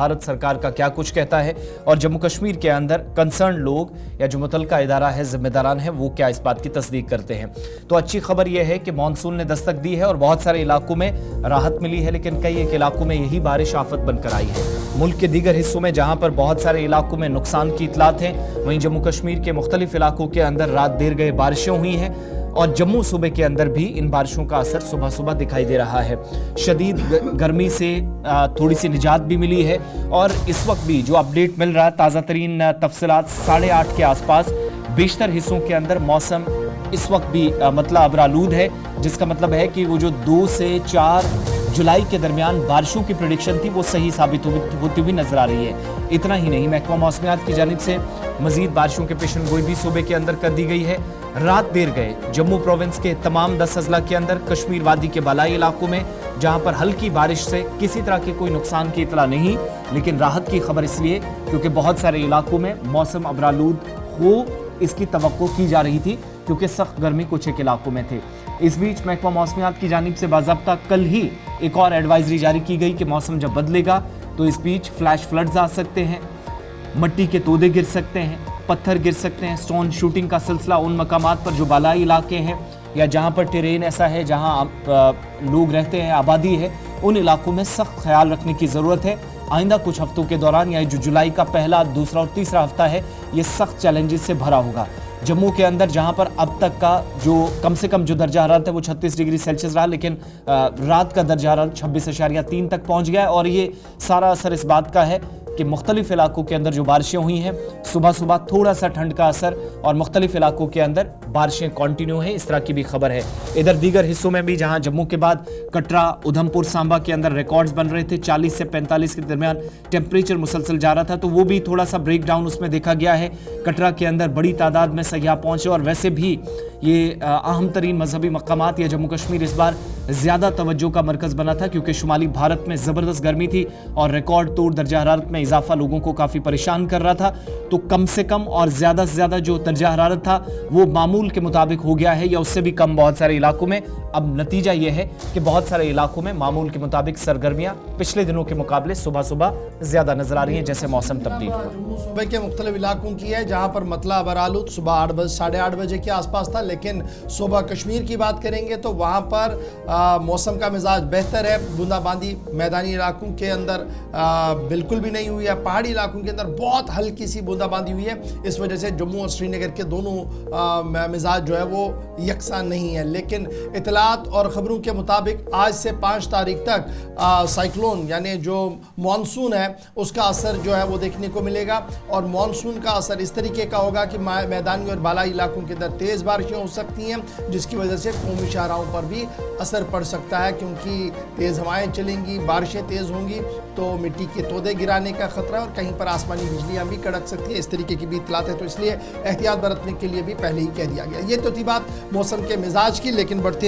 भारत सरकार का क्या कुछ कहता है और जम्मू कश्मीर के अंदर कंसर्न लोग या जो मुतलका इदारा है, जिम्मेदारान है, वो क्या इस बात की तस्दीक करते हैं। तो अच्छी खबर यह है कि मानसून ने दस्तक दी है और बहुत सारे इलाकों में राहत मिली है, लेकिन कई एक इलाकों में यही बारिश आफत बनकर आई है। मुल्क के दीगर हिस्सों में जहां पर बहुत सारे इलाकों में नुकसान की इतलात हैं, वहीं जम्मू कश्मीर के मुख्तलिफ इलाकों के अंदर रात देर गए बारिशें हुई हैं और जम्मू सूबे के अंदर भी इन बारिशों का असर सुबह सुबह दिखाई दे रहा है। शदीद गर्मी से थोड़ी सी निजात भी मिली है और इस वक्त भी जो अपडेट मिल रहा है, ताज़ा तरीन तफसीलात 8:30 के आसपास बेशतर हिस्सों के अंदर मौसम इस वक्त भी मतलब अबरालूद है, जिसका मतलब है कि वो जो 2 से 4 जुलाई के दरमियान बारिशों की प्रेडिक्शन थी वो सही साबित होती हुई नजर आ रही है। इतना ही नहीं, महकमा मौसमियात की जानिब से मजीद बारिशों के पेशन गोई भी सूबे के अंदर कर दी गई है। रात देर गए जम्मू प्रोविंस के तमाम 10 अजला के अंदर कश्मीर वादी के बालाई इलाकों में जहां पर हल्की बारिश से किसी तरह के कोई नुकसान की इतला नहीं, लेकिन राहत की खबर इसलिए क्योंकि बहुत सारे इलाकों में मौसम अबरालूद हो इसकी तवक्को की जा रही थी, क्योंकि सख्त गर्मी कुछ एक इलाकों में थे। इस बीच महकमा मौसमियात की जानिब से बाज़ाब्ता कल ही एक और एडवाइजरी जारी की गई कि मौसम जब बदलेगा तो इस बीच फ्लैश फ्लड्स आ सकते हैं, मट्टी के तोदे गिर सकते हैं, पत्थर गिर सकते हैं। स्टोन शूटिंग का सिलसिला उन मकामात पर जो बालाई इलाके हैं या जहां पर टेरेन ऐसा है जहां लोग रहते हैं, आबादी है, उन इलाकों में सख्त ख्याल रखने की ज़रूरत है। आइंदा कुछ हफ्तों के दौरान या जो जुलाई का पहला, दूसरा और तीसरा हफ्ता है, ये सख्त चैलेंजेस से भरा होगा। जम्मू के अंदर जहां पर अब तक का जो कम से कम जो दर्जा हरारत है वो 36 डिग्री सेल्सियस रहा, लेकिन रात का दर्जा हरारत 26.3 तक पहुंच गया है और ये सारा असर इस बात का है कि मुख्तलिफ इलाकों के अंदर जो बारिशें हुई हैं, सुबह सुबह थोड़ा सा ठंड का असर और मुख्तलिफ इलाकों के अंदर बारिशें कंटिन्यू हैं, इस तरह की भी खबर है। इधर दीगर हिस्सों में भी जहां जम्मू के बाद कटरा, उधमपुर, सांबा के अंदर रिकॉर्ड्स बन रहे थे, 40 से 45 के दरमियान टेम्परेचर मुसलसल जा रहा था, तो वो भी थोड़ा सा ब्रेक डाउन उसमें देखा गया है। कटरा के अंदर बड़ी तादाद में सयाह पहुंचे और वैसे भी ये अहम तरीन मजहबी मकामात या जम्मू कश्मीर इस बार ज़्यादा तवज्जो का मरकज़ बना था, क्योंकि शुमाली भारत में ज़बरदस्त गर्मी थी और रिकॉर्ड तोड़ दर्जा हरारत में इजाफा लोगों को काफ़ी परेशान कर रहा था। तो कम से कम और ज़्यादा से ज़्यादा जो दर्जा हरारत था वो मामूल के मुताबिक हो गया है या उससे भी कम बहुत सारे इलाकों में। अब नतीजा ये है कि बहुत सारे इलाकों में मामूल के मुताबिक सरगर्मियाँ पिछले दिनों के मुकाबले सुबह सुबह ज़्यादा नजर आ रही हैं, जैसे मौसम तब्दील हुआ। सूबे के मुख्तलिफ इलाकों की है जहाँ पर मतला अबरालूद सुबह 8 बजे 8:30 बजे के आसपास था, लेकिन सुबह कश्मीर की बात करेंगे तो वहाँ पर मौसम का मिजाज बेहतर है। बूंदाबांदी मैदानी इलाकों के अंदर बिल्कुल भी नहीं हुई है, पहाड़ी इलाकों के अंदर बहुत हल्की सी बूंदाबांदी हुई है। इस वजह से जम्मू और श्रीनगर के दोनों मिजाज जो है वो यकसा नहीं है। लेकिन इतलात और ख़बरों के मुताबिक आज से 5 तारीख तक साइक्लोन यानी जो मानसून है उसका असर जो है वो देखने को मिलेगा और मानसून का असर इस तरीके का होगा कि मैदानी और बालाई इलाकों के अंदर तेज़ बारिशें हो सकती हैं, जिसकी वजह से कौमी शाहराहों पर भी असर पड़ सकता है, क्योंकि तेज़ हवाएं चलेंगी, बारिशें तेज़ होंगी तो मिट्टी के तोदे गिराने का खतरा है और कहीं पर आसमानी बिजलियां भी कड़क सकती है। इस तरीके की भी इतलात है, तो इसलिए एहतियात बरतने के लिए भी पहले ही कह दिया गया। ये तो थी बात मौसम के मिजाज की, लेकिन बढ़ते